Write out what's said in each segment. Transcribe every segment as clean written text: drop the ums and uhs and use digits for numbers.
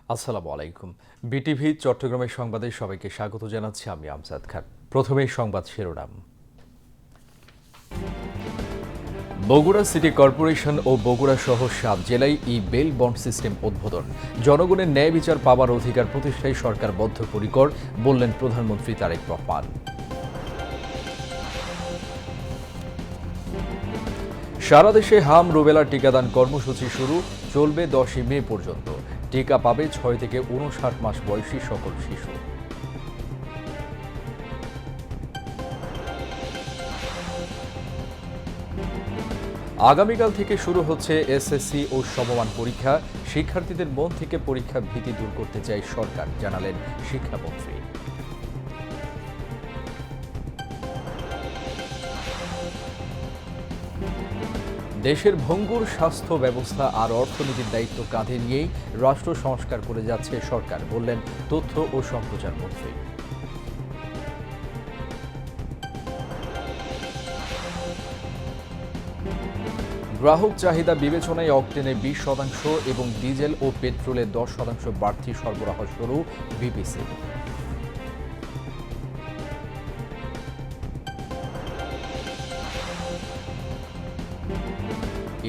আসসালামু আলাইকুম। বিটিভি চট্টগ্রামের সংবাদে সবাইকে স্বাগত জানাচ্ছি আমি আমজাদ খান। প্রথমেই সংবাদ শিরোনাম। বগুড়া সিটি কর্পোরেশন ও বগুড়া সহ ৭ জেলায় বেল বন্ড সিস্টেম উদ্বোধন। জনগণের ন্যায় বিচার পাওয়ার অধিকার প্রতিষ্ঠায় সরকার বদ্ধপরিকর, বললেন প্রধানমন্ত্রী তারেক রহমান। সারা দেশে হাম রুবেলা টিকাদান কর্মসূচি শুরু, চলবে 10 মে পর্যন্ত। টিকা পাবে 6 থেকে 59 মাস বয়সী সকল শিশু। আগামীকাল থেকে শুরু হচ্ছে এসএসসি ও সমমান পরীক্ষা। শিক্ষার্থীদের মন থেকে পরীক্ষা ভীতি দূর করতে চায় সরকার, জানালেন শিক্ষামন্ত্রী। দেশের ভঙ্গুর স্বাস্থ্য ব্যবস্থা আর অর্থনীতির দায়িত্ব কাঁধে নিয়েই রাষ্ট্র সংস্কার করে যাচ্ছে সরকার, বললেন তথ্য ও সম্প্রচার মন্ত্রী। গ্রাহক চাহিদা বিবেচনায় অকটেনে 20% এবং ডিজেল ও পেট্রোলে 10% বাড়তি সরবরাহ শুরু, বিপিসি।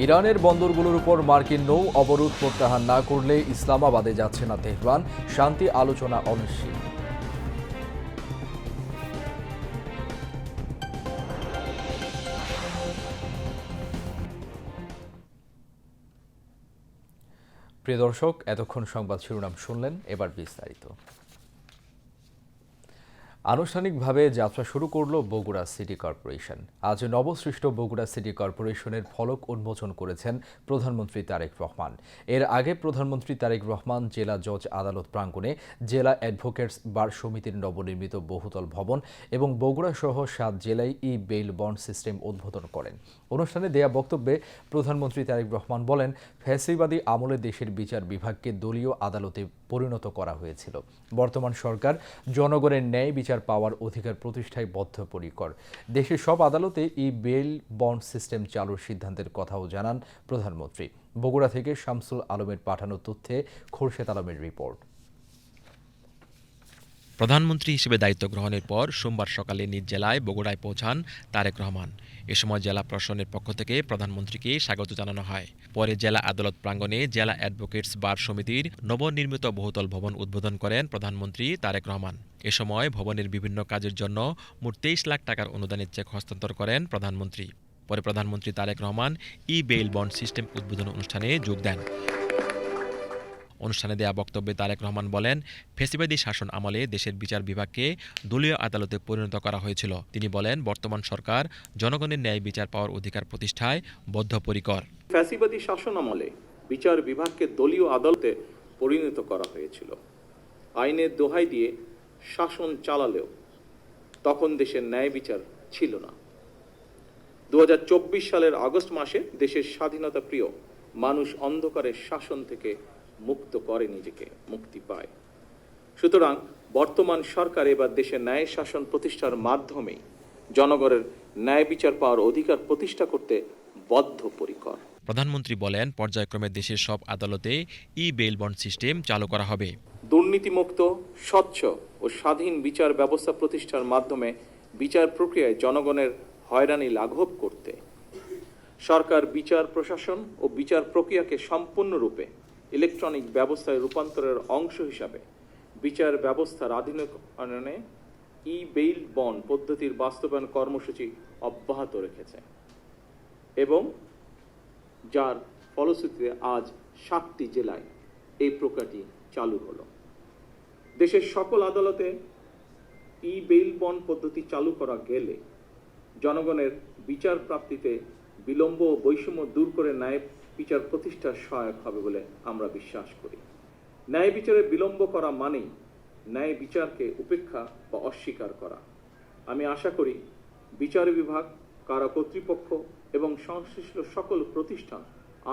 ইরানের বন্দরগুলোর উপর মার্কিন নৌ অবরোধ প্রত্যাহার না করলে ইসলামাবাদে যাচ্ছে না তেহরান, শান্তি আলোচনা অনিশ্চিত। প্রিয় দর্শক, এতক্ষণ সংবাদ শিরোনাম শুনলেন, এবার বিস্তারিত। আনুষ্ঠানিকভাবে যাত্রা শুরু করল বগুড়া সিটি কর্পোরেশন। আজ নবসৃষ্ট বগুড়া সিটি কর্পোরেশনের ফলক উন্মোচন করেছেন প্রধানমন্ত্রী তারেক রহমান। এর আগে প্রধানমন্ত্রী তারেক রহমান জেলা জজ আদালত প্রাঙ্গণে জেলা অ্যাডভোকেটস বার সমিতির নবনির্মিত বহুতল ভবন এবং বগুড়া সহ 7 জেলায় বেইল বন্ড সিস্টেম উদ্বোধন করেন। অনুষ্ঠানে দেয়া বক্তব্যে প্রধানমন্ত্রী তারেক রহমান বলেন, ফ্যাসিবাদী আমলে দেশের বিচার বিভাগকে দলীয় আদালতে পরিণত করা হয়েছিল। বর্তমান সরকার জনগণের ন্যায় বিচার পাওয়ার অধিকার প্রতিষ্ঠায় বদ্ধপরিকর। দেশের সব আদালতে বেল বন্ড সিস্টেম চালুর সিদ্ধান্তের কথাও জানান প্রধানমন্ত্রী। বগুড়া থেকে শামসুল আলমের পাঠানো তথ্যে খোরশেদ আলমের রিপোর্ট। প্রধানমন্ত্রী হিসেবে দায়িত্ব গ্রহণের পর সোমবার সকালে নিজ জেলায় বগুড়ায় পৌঁছান তারেক রহমান। এ সময় জেলা প্রশাসনের পক্ষ থেকে প্রধানমন্ত্রীকে স্বাগত জানানো হয়। পরে জেলা আদালত প্রাঙ্গণে জেলা অ্যাডভোকেটস বার সমিতির নবনির্মিত বহুতল ভবন উদ্বোধন করেন প্রধানমন্ত্রী তারেক রহমান। এ সময় ভবনের বিভিন্ন কাজের জন্য মোট 23 লাখ টাকার অনুদানের চেক হস্তান্তর করেন প্রধানমন্ত্রী। পরে প্রধানমন্ত্রী Tarique Rahman bail bond system উদ্বোধন অনুষ্ঠানে যোগ দেন। অনুষ্ঠানে দেয়া বক্তব্যে তারেক রহমান বলেন, ফ্যাসিবাদী শাসন আমলে দেশের বিচার বিভাগকে দলীয় আদালতে পরিণত করা হয়েছিল। তিনি বলেন, বর্তমান সরকার জনগণের ন্যায় বিচার পাওয়ার অধিকার প্রতিষ্ঠায় বদ্ধপরিকর। ফ্যাসিবাদী শাসন আমলে বিচার বিভাগকে দলীয় আদালতে পরিণত করা হয়েছিল। আইনের দোহাই দিয়ে শাসন চালালেও তখন দেশের ন্যায় বিচার ছিল না। 2024 সালের আগস্ট মাসে দেশের স্বাধীনতা প্রিয় মানুষ অন্ধকারের শাসন থেকে মুক্ত করে নিজেকে, মুক্তি পায়। সুতরাং বর্তমান সরকার এবার দেশের ন্যায় শাসন প্রতিষ্ঠার মাধ্যমে জনগণের ন্যায় বিচার পাওয়ার অধিকার প্রতিষ্ঠা করতে বদ্ধপরিকর। প্রধানমন্ত্রী বলেন, পর্যায়ক্রমে দেশের সব আদালতে বেইল বন্ড সিস্টেম চালু করা হবে। দুর্নীতিমুক্ত, স্বচ্ছ ও স্বাধীন বিচার ব্যবস্থা প্রতিষ্ঠার মাধ্যমে বিচার প্রক্রিয়ায় জনগণের হয়রানি লাঘব করতে সরকার বিচার প্রশাসন ও বিচার প্রক্রিয়াকে সম্পূর্ণরূপে ইলেকট্রনিক ব্যবস্থায় রূপান্তরের অংশ হিসাবে বিচার ব্যবস্থার আধুনিকায়নে বেইল বন্ড পদ্ধতির বাস্তবায়ন কর্মসূচি অব্যাহত রেখেছে এবং যার ফলশ্রুতিতে আজ 7টি জেলায় এই প্রক্রিয়াটি চালু হলো। দেশের সকল আদালতে বেইল বন্ড পদ্ধতি চালু করা গেলে জনগণের বিচার প্রাপ্তিতে বিলম্ব ও বৈষম্য দূর করে ন্যায় বিচার প্রতিষ্ঠার সহায়ক হবে বলে আমরা বিশ্বাস করি। ন্যায় বিচারে বিলম্ব করা মানেই ন্যায় বিচারকে উপেক্ষা বা অস্বীকার করা। আমি আশা করি বিচার বিভাগ, কারা কর্তৃপক্ষ এবং সংশ্লিষ্ট সকল প্রতিষ্ঠান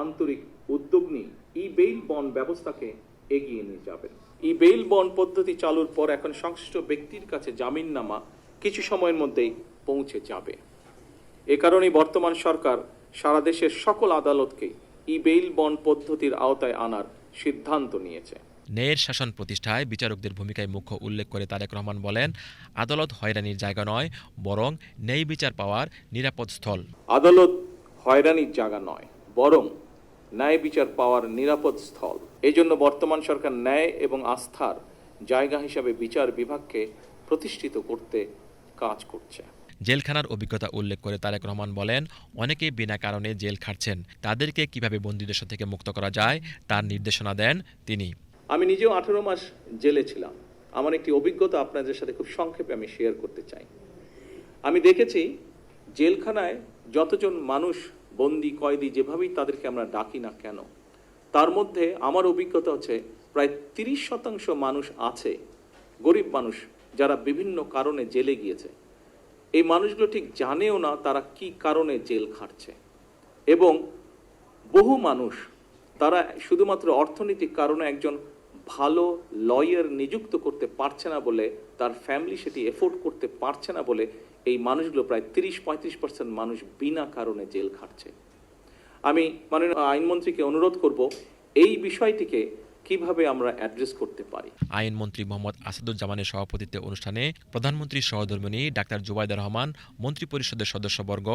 আন্তরিক উদ্যোগ নিয়ে বেইল বন্ড ব্যবস্থাকে এগিয়ে নিয়ে যাবেন। বেইল বন্ড পদ্ধতি চালুর পর এখন সংশ্লিষ্ট ব্যক্তির কাছে জামিননামা কিছু সময়ের মধ্যেই পৌঁছে যাবে। এ কারণেই বর্তমান সরকার সারা দেশের সকল আদালতকে বেইল বন্ড পদ্ধতির আওতায় আনার সিদ্ধান্ত নিয়েছে। ন্যায়ের শাসন প্রতিষ্ঠায় বিচারকদের ভূমিকায় মুখ্য উল্লেখ করে তারেক রহমান বলেন, আদালত হয়রানির জায়গা নয়, বরং ন্যায় বিচার পাওয়ার নিরাপদ স্থল। আদালত হয়রানির জায়গা নয়, বরং ন্যায় বিচার পাওয়ার নিরাপদ স্থল। এই জন্য বর্তমান সরকার ন্যায় এবং আস্থার জায়গা হিসাবে বিচার বিভাগকে প্রতিষ্ঠিত করতে কাজ করছে। জেলখানার অভিজ্ঞতা উল্লেখ করে তারেক রহমান বলেন, অনেকে বিনা কারণে জেল খাটছেন, তাদেরকে কিভাবে বন্দীদশা থেকে মুক্ত করা যায় তার নির্দেশনা দেন তিনি। আমি নিজেও 18 মাস জেলে ছিলাম। আমার একটি অভিজ্ঞতা আপনাদের সাথে খুব সংক্ষেপে আমি শেয়ার করতে চাই। আমি দেখেছি জেলখানায় যতজন মানুষ বন্দি, কয়েদি, যেভাবেই তাদেরকে আমরা ডাকি না কেন, তার মধ্যে আমার অভিজ্ঞতা হচ্ছে প্রায় 30% মানুষ আছে, গরিব মানুষ, যারা বিভিন্ন কারণে জেলে গিয়েছে। এই মানুষগুলো ঠিক জানেও না তারা কি কারণে জেল খাটছে, এবং বহু মানুষ তারা শুধুমাত্র অর্থনৈতিক কারণে একজন ভালো লয়ার নিযুক্ত করতে পারছে না বলে, তার ফ্যামিলি সেটি এফোর্ড করতে পারছে না বলে এই মানুষগুলো প্রায় 30-35% মানুষ বিনা কারণে জেল খাটছে। আমি মাননীয় আইনমন্ত্রীকে অনুরোধ করব এই বিষয়টিকে কিভাবে আমরা অ্যাড্রেস করতে পারি। আইনমন্ত্রী মোহাম্মদ আসাদুজ্জামানের সভাপতিত্বে অনুষ্ঠানে প্রধানমন্ত্রীর সহধর্মিণী ডাক্তার জুবাইদা রহমান, মন্ত্রিপরিষদের সদস্যবর্গ,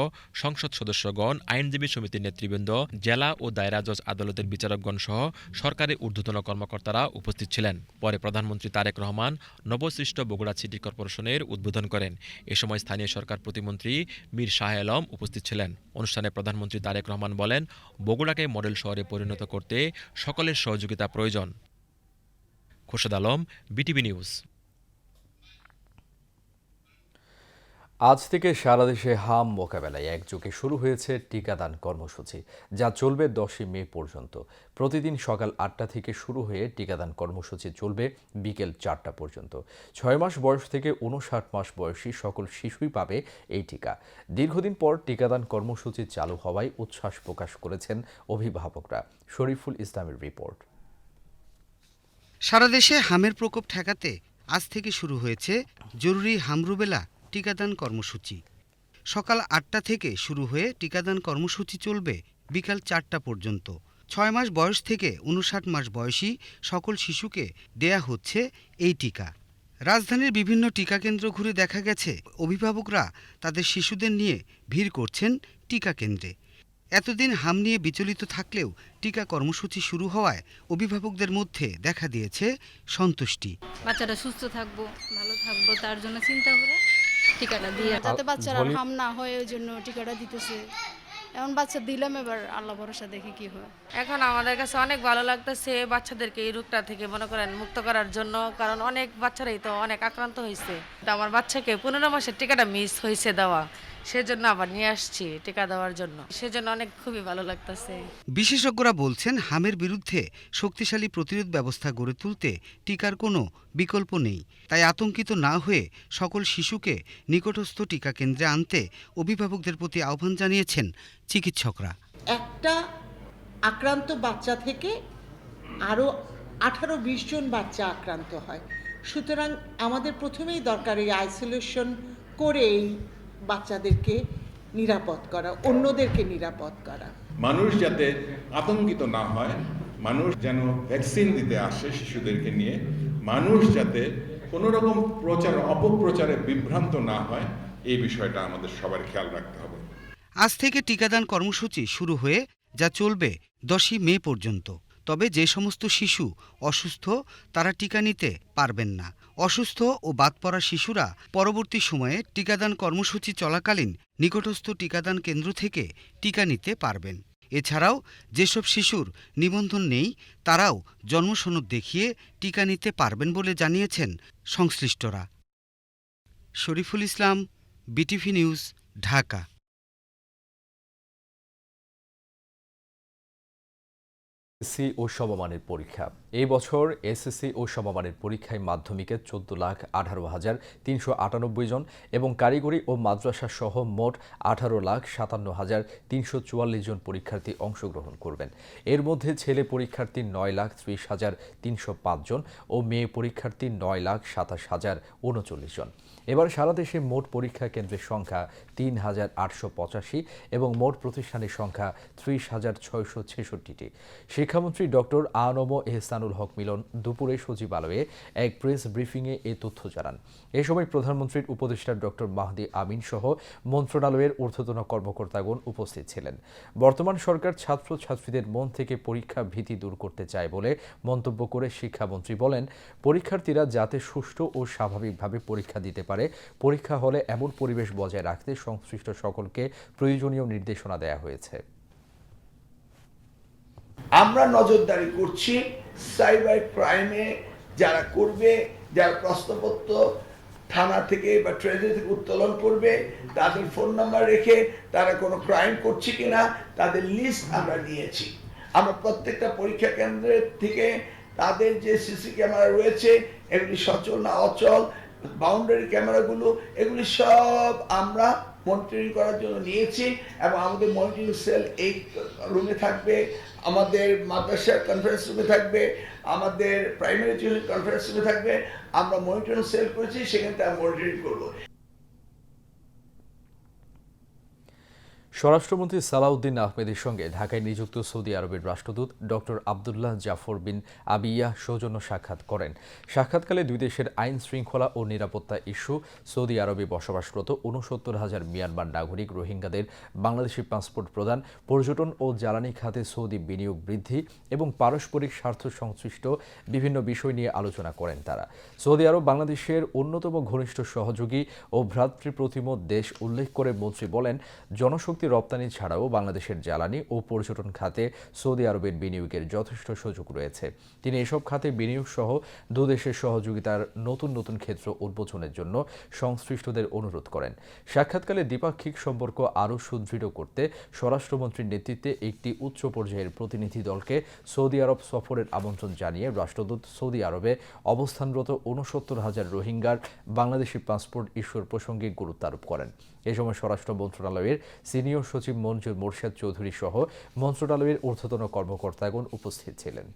সংসদ সদস্যগণ, আইনজীবী সমিতির নেতৃবৃন্দ, জেলা ও দায়রা জজ আদালতের বিচারকগণ সহ সরকারের ঊর্ধ্বতন কর্মকর্তারা উপস্থিত ছিলেন। পরে প্রধানমন্ত্রী তারেক রহমান নবসৃষ্ট বগুড়া সিটি কর্পোরেশনের উদ্বোধন করেন। এ সময় স্থানীয় সরকার প্রতিমন্ত্রী মীর শাহ আলম উপস্থিত ছিলেন। অনুষ্ঠানে প্রধানমন্ত্রী তারেক রহমান বলেন, বগুড়াকে মডেল শহরে পরিণত করতে সকলের সহযোগিতা প্রয়োজন। Khorshed Alam, BTV news. আজ থেকে সারা দেশে হাম মোকাবেলায় একযোগে শুরু হয়েছে টিকাদান কর্মসূচি, যা চলবে 10 মে পর্যন্ত। প্রতিদিন সকাল 8টা থেকে শুরু হয়ে টিকাদান কর্মসূচি চলবে বিকেল 4টা পর্যন্ত। 6 মাস বয়স থেকে 59 মাস বয়সী সকল শিশুই পাবে এই টিকা। দীর্ঘদিন পর টিকাদান কর্মসূচি চালু হওয়ায় উচ্ছ্বাস প্রকাশ করেছেন অভিভাবকরা। শরীফুল ইসলামের রিপোর্ট। সারা দেশে হামের প্রকোপ ঠেকাতে আজ থেকে শুরু হয়েছে জরুরি হামরুবেলা টিকাদান কর্মসূচি। সকাল 8টা থেকে শুরু হয়ে টিকাদান কর্মসূচি চলবে বিকাল 4টা পর্যন্ত। 6 মাস বয়স থেকে 59 মাস বয়সী সকল শিশুকে দেয়া হচ্ছে এই টিকা। রাজধানীর বিভিন্ন টিকা কেন্দ্র ঘুরে দেখা গেছে অভিভাবকরা তাদের শিশুদের নিয়ে ভিড় করছেন টিকা কেন্দ্রে। এতদিন হাম নিয়ে বিচলিত থাকলেও টিকা কর্মসূচি শুরু হওয়ায় অভিভাবকদের মধ্যে দেখা দিয়েছে সন্তুষ্টি। বাচ্চারা সুস্থ থাকবো, ভালো থাকবো, তার জন্য চিন্তা করে টিকাটা দিয়ে, যাতে বাচ্চারা হাম না হয় ওই জন্য টিকাটা দিতেছে। এমন বাচ্চা দিলাম, এবার আল্লাহ ভরসা দেখে কি হয়। এখন আমাদের কাছে অনেক ভালো লাগতেছে বাচ্চাদেরকে এই রোগটা থেকে মনে করেন মুক্ত করার জন্য, কারণ অনেক বাচ্চারাই তো অনেক আক্রান্ত হয়েছে। তো আমার বাচ্চাকে 15 মাসের টিকাটা মিস হয়েছে দেওয়া, সেজন্য আবার নিয়ে আসছি টিকা দেওয়ার জন্য, সেজন্য অনেক খুবই ভালো লাগতেছে। বিশেষজ্ঞরা বলছেন, হামের বিরুদ্ধে শক্তিশালী প্রতিরোধ ব্যবস্থা গড়ে তুলতে টিকার কোনো বিকল্প নেই। তাই আতঙ্কিত না হয়ে সকল শিশুকে নিকটস্থ টিকা কেন্দ্রে আনতে অভিভাবকদের প্রতি আহ্বান জানিয়েছেন চিকিৎসকরা। একটা আক্রান্ত বাচ্চা থেকে আরও 18-20 জন বাচ্চা আক্রান্ত হয়। সুতরাং আমাদের প্রথমেই দরকার এই আইসোলেশন করে এই বাচ্চাদেরকে নিরাপদ করা, অন্যদেরকে নিরাপদ করা। মানুষ যাতে আতঙ্কিত না হয়, মানুষ যেন ভ্যাকসিন দিতে আসে শিশুদেরকে নিয়ে, মানুষ যাতে কোনো রকম অপপ্রচারে বিভ্রান্ত না হয়, এই বিষয়টা আমাদের সবার খেয়াল রাখতে হবে। আজ থেকে টিকাদান কর্মসূচি শুরু হয়ে যা চলবে 10 মে পর্যন্ত। তবে যে সমস্ত শিশু অসুস্থ তারা টিকা নিতে পারবেন না। অসুস্থ ও বাদ পড়া শিশুরা পরবর্তী সময়ে টিকাদান কর্মসূচি চলাকালীন নিকটস্থ টিকাদান কেন্দ্র থেকে টিকা নিতে পারবেন। এছাড়াও যেসব শিশুর নিবন্ধন নেই তারাও জন্মসনদ দেখিয়ে টিকা নিতে পারবেন বলে জানিয়েছেন সংশ্লিষ্টরা। Shariful Islam, BTV news, Dhaka. SSC ও সমমানের পরীক্ষা। এই বছর এসএসসি ও সমমানের পরীক্ষায় মাধ্যমিকে 14,18,398 জন এবং কারিগরি ও মাদ্রাসা সহ মোট 18,57,344 জন পরীক্ষার্থী অংশগ্রহণ করবেন। এর মধ্যে ছেলে পরীক্ষার্থী 9,30,305 জন ও মেয়ে পরীক্ষার্থী 9,27,039 জন। এবার সারা দেশে মোট পরীক্ষা কেন্দ্রের সংখ্যা ৩,৮৮৫ এবং মোট প্রতিষ্ঠানের সংখ্যা ৩০,৬৬৬টি। শিক্ষামন্ত্রী ডক্টর আনম এহসানুল হক মিলন দুপুরে সচিবালয়ে এক প্রেস ব্রিফিংয়ে এ তথ্য জানান। এ সময় প্রধানমন্ত্রীর উপদেষ্টা ডক্টর মাহদি আমিন সহ মন্ত্রণালয়ের ঊর্ধ্বতন কর্মকর্তাগণ উপস্থিত ছিলেন। বর্তমান সরকার ছাত্রছাত্রীদের মন থেকে পরীক্ষা ভীতি দূর করতে চায় বলে মন্তব্য করে শিক্ষামন্ত্রী বলেন, পরীক্ষার্থীরা যাতে সুষ্ঠু ও স্বাভাবিকভাবে পরীক্ষা দিতে পারে, পরীক্ষা হলে এমন পরিবেশ বজায় রাখতে সংশ্লিষ্ট সকলকে প্রয়োজনীয় নির্দেশনা দেওয়া হয়েছে। আমরা নজরদারি করছি সাইবার ক্রাইমে যারা করবে, যারা প্রশ্নপত্র থানা থেকে বা ট্রেজারি থেকে উত্তোলন করবে, তাদের ফোন নাম্বার রেখে তারা কোনো ক্রাইম করছে কিনা তাদের লিস্ট আমরা নিয়েছি। আমরা প্রত্যেকটা পরীক্ষা কেন্দ্রের থেকে তাদের যে সিসি ক্যামেরা রয়েছে, এগুলি সচল না অচল, বাউন্ডারি ক্যামেরাগুলো, এগুলি সব আমরা মনিটরিং করার জন্য নিয়েছি এবং আমাদের মনিটরিং সেল এই রুমে থাকবে, আমাদের মাদ্রাসার কনফারেন্স রুমে থাকবে, আমাদের প্রাইমারি এডুকেশন কনফারেন্স রুমে থাকবে। আমরা মনিটরিং সেল করেছি, সেখানে তারা মনিটরিং করবো। স্বরাষ্ট্রমন্ত্রী সালাউদ্দিন আহমেদের সঙ্গে ঢাকায় নিযুক্ত সৌদি আরবের রাষ্ট্রদূত ডক্টর আবদুল্লাহ জাফর বিন আবিয়া সৌজন্য সাক্ষাৎ করেন। সাক্ষাৎকালে দুই দেশের আইন শৃঙ্খলা ও নিরাপত্তা ইস্যু, সৌদি আরবে বসবাসরত ৬৯,০০০ মিয়ানমার নাগরিক রোহিঙ্গাদের বাংলাদেশি পাসপোর্ট প্রদান, পর্যটন ও জ্বালানি খাতে সৌদি বিনিয়োগ বৃদ্ধি এবং পারস্পরিক স্বার্থ সংশ্লিষ্ট বিভিন্ন বিষয় নিয়ে আলোচনা করেন তারা। সৌদি আরব বাংলাদেশের অন্যতম ঘনিষ্ঠ সহযোগী ও ভ্রাতৃপ্রতিম দেশ উল্লেখ করে মন্ত্রী বলেন, জনশক্তি রপ্তানি ছাড়াও বাংলাদেশের জ্বালানি ও পর্যটন খাতে সৌদি আরবের বিনিয়োগের যথেষ্ট সুযোগ রয়েছে। তিনি এসব খাতে বিনিয়োগ সহ দুদেশের সহযোগিতার নতুন নতুন ক্ষেত্র উন্মোচনের জন্য সংশ্লিষ্টদের অনুরোধ করেন। সাক্ষাৎকালে দ্বিপাক্ষিক সম্পর্ক আরও সুদৃঢ় করতে স্বরাষ্ট্রমন্ত্রীর নেতৃত্বে একটি উচ্চ পর্যায়ের প্রতিনিধি দলকে সৌদি আরব সফরের আমন্ত্রণ জানিয়ে রাষ্ট্রদূত সৌদি আরবে অবস্থানরত ৬৯,০০০ রোহিঙ্গার বাংলাদেশি পাসপোর্ট ইস্যুর প্রসঙ্গে গুরুত্ব আরোপ করেন। এ সময় স্বরাষ্ট্র মন্ত্রণালয়ের সিনিয়র সচিব মঞ্জুর মোরশেদ চৌধুরী সহ মন্ত্রণালয়ের ঊর্ধ্বতন কর্মকর্তাগণ উপস্থিত ছিলেন।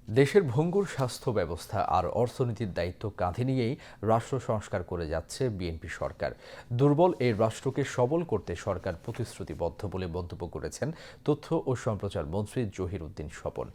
দেশের ভঙ্গুর স্বাস্থ্য ব্যবস্থা আর অর্থনীতির দায়িত্ব কাঁধে নিয়েই রাষ্ট্র সংস্কার করে যাচ্ছে বিএনপি সরকার। দুর্বল এই রাষ্ট্রকে সবল করতে সরকার প্রতিশ্রুতিবদ্ধ বলে মন্তব্য করেছেন তথ্য ও সম্প্রচার মন্ত্রী জহির উদ্দিন স্বপন।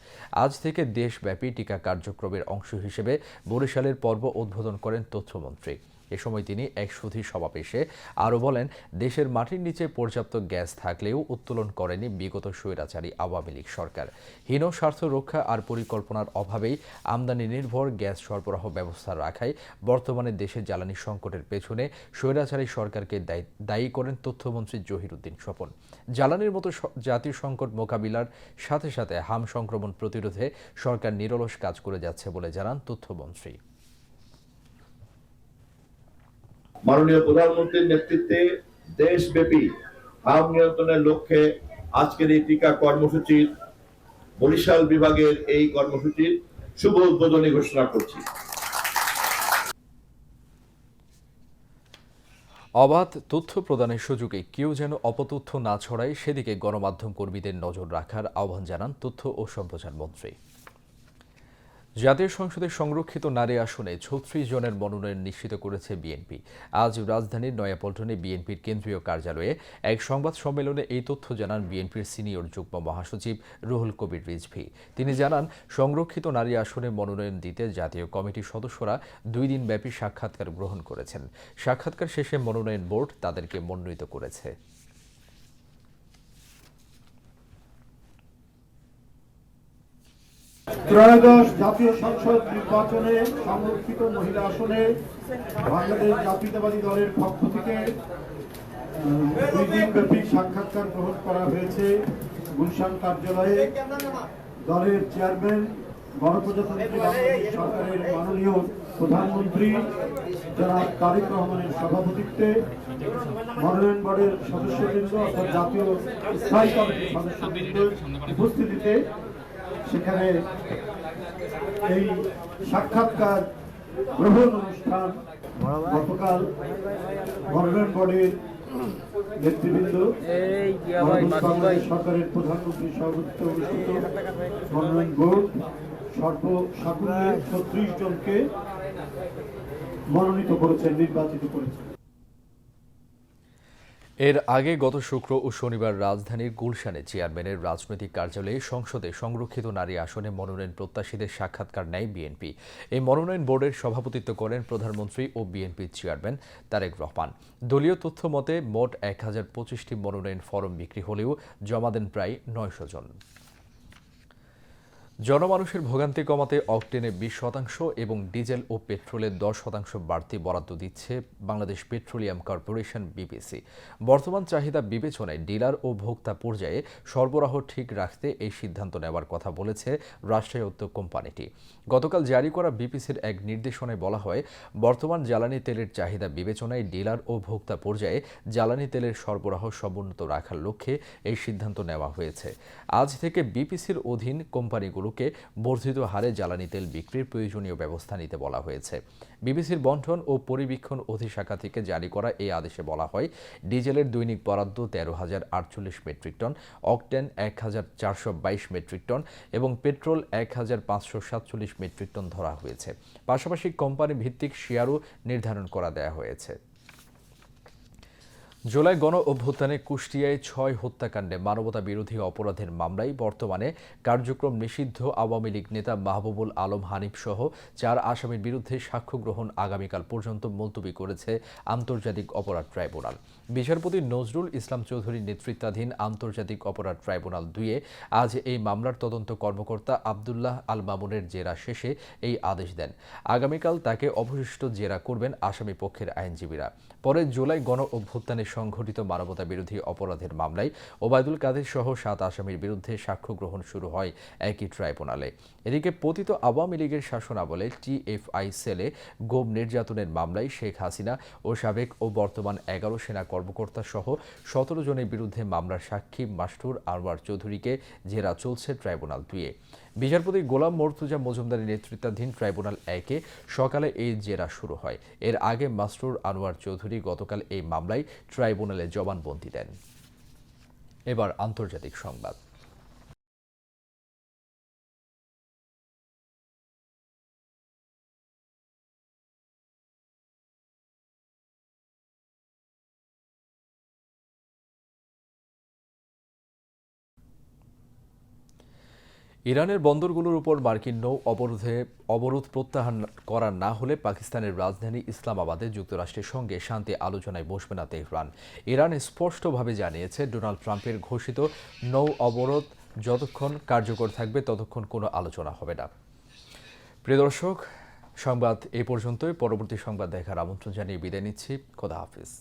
আজ থেকে দেশব্যাপী টিকা কার্যক্রমের অংশ হিসেবে বরিশালের পর্ব উদ্বোধন করেন তথ্যমন্ত্রী। এ সময় তিনি এক সুধী সমাবেশে আরও বলেন, দেশের মাটির নিচে পর্যাপ্ত গ্যাস থাকলেও উত্তোলন করেনি বিগত স্বৈরাচারী আওয়ামী লীগ সরকার। হীন স্বার্থ রক্ষা আর পরিকল্পনার অভাবেই আমদানি নির্ভর গ্যাস সরবরাহ ব্যবস্থা রাখায় বর্তমানে দেশের জ্বালানি সংকটের পেছনে স্বৈরাচারী সরকারকে দায়ী করেন তথ্যমন্ত্রী জহির উদ্দিন স্বপন। জ্বালানির মতো জাতীয় সংকট মোকাবিলার সাথে সাথে হাম সংক্রমণ প্রতিরোধে সরকার নিরলস কাজ করে যাচ্ছে বলে জানান তথ্যমন্ত্রী। মাননীয় প্রধানমন্ত্রীর নেতৃত্বে দেশব্যাপী হাম নিয়ন্ত্রণের লক্ষ্যে আজকের এই টিকা কর্মসূচির বরিশাল বিভাগের এই কর্মসূচির শুভ উদ্বোধনী ঘোষণা করছি। অবাধ তথ্য প্রদানের সুযোগে কেউ যেন অপতথ্য না ছড়ায় সেদিকে গণমাধ্যম কর্মীদের নজর রাখার আহ্বান জানান তথ্য ও সম্প্রচার মন্ত্রী। জাতীয় সংসদে সংরক্ষিত নারী আসনে ৩৬ জনের মনোনয়ন নিশ্চিত করেছে বিএনপি। আজ রাজধানীর নয়াপল্টনে বিএনপির কেন্দ্রীয় কার্যালয়ে এক সংবাদ সম্মেলনে এই তথ্য জানান বিএনপির সিনিয়র যুগ্ম মহাসচিব রুহুল কবির রিজভী। তিনি জানান, সংরক্ষিত নারী আসনে মনোনয়ন দিতে জাতীয় কমিটির সদস্যরা 2 দিনব্যাপী সাক্ষাৎকার গ্রহণ করেছেন। সাক্ষাৎকার শেষে মনোনয়ন বোর্ড তাদেরকে মনোনীত করেছে। ত্রয়োদশ জাতীয় সংসদ নির্বাচনে সংরক্ষিত মহিলা আসনে বাংলাদেশ জাতীয়তাবাদী দলের পক্ষ থেকে 2 দিনব্যাপী সাক্ষাৎকার গ্রহণ করা হয়েছে গুলশান কার্যালয়ে। দলের চেয়ারম্যান, গণপ্রজাতন্ত্রী বাংলাদেশ সরকারের মাননীয় প্রধানমন্ত্রী জনাব তারেক রহমানের সভাপতিত্বে মনোনয়ন বোর্ডের সদস্যবৃন্দ অর্থাৎ জাতীয় স্থায়ী কমিটির সদস্যবৃন্দের উপস্থিতিতে সেখানে এই সাক্ষাৎকার গ্রহণ অনুষ্ঠান গতকাল মনোনয়ন বোর্ডের নেতৃবৃন্দ, সরকারের প্রধানমন্ত্রী সভাপতিত্বে অনুষ্ঠিত মনোনয়ন বোর্ড সর্বসাকুল্যে ৩৬ জনকে মনোনীত করেছেন, নির্বাচিত করেছেন। এর আগে গত শুক্র ও শনিবার রাজধানীর গুলশানে চেয়ারম্যানের রাজনৈতিক কার্যালয়ে সংসদে সংরক্ষিত নারী আসনে মনোনয়ন প্রত্যাশীদের সাক্ষাৎকার নেয় বিএনপি। এই মনোনয়ন বোর্ডের সভাপতিত্ব করেন প্রধানমন্ত্রী ও বিএনপির চেয়ারম্যান তারেক রহমান। দলীয় তথ্য মতে মোট 1025টি মনোনয়ন ফরম বিক্রি হলেও জমা দেন প্রায় 900 জন। জনমানুষের ভোগান্তি কমাতে অকটেনে 20% এবং ডিজেল ও পেট্রোলে 10% বাড়তি বরাদ্দ দিচ্ছে বাংলাদেশ পেট্রোলিয়াম কর্পোরেশন বিপিসি। বর্তমান চাহিদা বিবেচনায় ডিলার ও ভোক্তা পর্যায়ে সরবরাহ ঠিক রাখতে এই সিদ্ধান্ত নেওয়ার কথা বলেছে রাষ্ট্রায়ত্ত কোম্পানিটি। গতকাল জারি করা বিপিসির এক নির্দেশনায় বলা হয়, বর্তমান জ্বালানি তেলের চাহিদা বিবেচনায় ডিলার ও ভোক্তা পর্যায়ে জ্বালানি তেলের সরবরাহ সমুন্নত রাখার লক্ষ্যে এই সিদ্ধান্ত নেওয়া হয়েছে। আজ থেকে বিপিসির অধীন কোম্পানিগুলো বর্ধিত হারে জ্বালানি তেল বিক্রির প্রয়োজনীয় ব্যবস্থা নিতে বলা হয়েছে। বিবিসির বন্টন ও পরিবীক্ষণ অধিশাখা থেকে জারি করা এই আদেশে বলা হয়, ডিজেলের দৈনিক বরাদ্দ 13,048 metric ton, octane 1,422 metric ton এবং পেট্রোল 1,547 মেট্রিক টন ধরা হয়েছে। পাশাপাশি কোম্পানি ভিত্তিক শেয়ারও নির্ধারণ করা দেয়া হয়েছে। জুলাই গণ অভ্যুত্থানে কুষ্টিয়ায় 6 হত্যাকাণ্ডে মানবতা বিরোধী অপরাধের মামলায় বর্তমানে কার্যক্রম নিষিদ্ধ আওয়ামী লীগ নেতা মাহবুবুল আলম হানিফ সহ 4 আসামির বিরুদ্ধে সাক্ষ্য গ্রহণ আগামীকাল পর্যন্ত মুলতবি করেছে আন্তর্জাতিক অপরাধ ট্রাইব্যুনাল। বিচারপতি নজরুল ইসলাম চৌধুরীর নেতৃত্বাধীন আন্তর্জাতিক অপরাধ ট্রাইব্যুনাল 2-এ আজ এই মামলার তদন্ত কর্মকর্তা আব্দুল্লাহ আল মামুনের জেরা শেষে এই আদেশ দেন। আগামীকাল তাকে অবশিষ্ট জেরা করবেন আসামি পক্ষের আইনজীবীরা। পরে জুলাই গণ অভ্যুত্থানে সংঘটিত মানবতা বিরোধী অপরাধের মামলায় ওবায়দুল কাদের সহ 7 আসামির বিরুদ্ধে সাক্ষ্য গ্রহণ শুরু হয় একই ট্রাইব্যুনালে। এদিকে পতিত আওয়ামী লীগের শাসনামলে টিএফআই সেলে গুম নির্যাতনের মামলায় শেখ হাসিনা ও সাবেক ও বর্তমান 11 সেনা কর্মকর্তা সহ 17 জনের বিরুদ্ধে মামলার সাক্ষী মাস্টুর আনোয়ার চৌধুরীকে জেরা চলছে ট্রাইব্যুনাল 2-এ। বিচারপতি গোলাম মর্তুজা মজুমদারের নেতৃত্বাধীন ট্রাইব্যুনাল 1-এ সকালে এই জেরা শুরু হয়। এর আগে মাস্টুর আনোয়ার চৌধুরী গতকাল এই মামলায় ট্রাইব্যুনালে জবানবন্দি দেন। এবার আন্তর্জাতিক সংবাদ। ইরানের বন্দরগুলোর উপর মার্কিন নৌ অবরোধ প্রত্যাহার করা না হলে পাকিস্তানের রাজধানী ইসলামাবাদে যুক্তরাষ্ট্রের সঙ্গে শান্তি আলোচনায় বসবে না তেহরান। ইরান স্পষ্টভাবে জানিয়েছে, ডোনাল্ড ট্রাম্পের ঘোষিত নৌ অবরোধ যতক্ষণ কার্যকর থাকবে ততক্ষণ কোনো আলোচনা হবে না। প্রিয় দর্শক, সংবাদ এই পর্যন্তই। পরবর্তী সংবাদ দেখার আমন্ত্রণ জানিয়ে বিদায় নিচ্ছি। খোদা হাফিজ।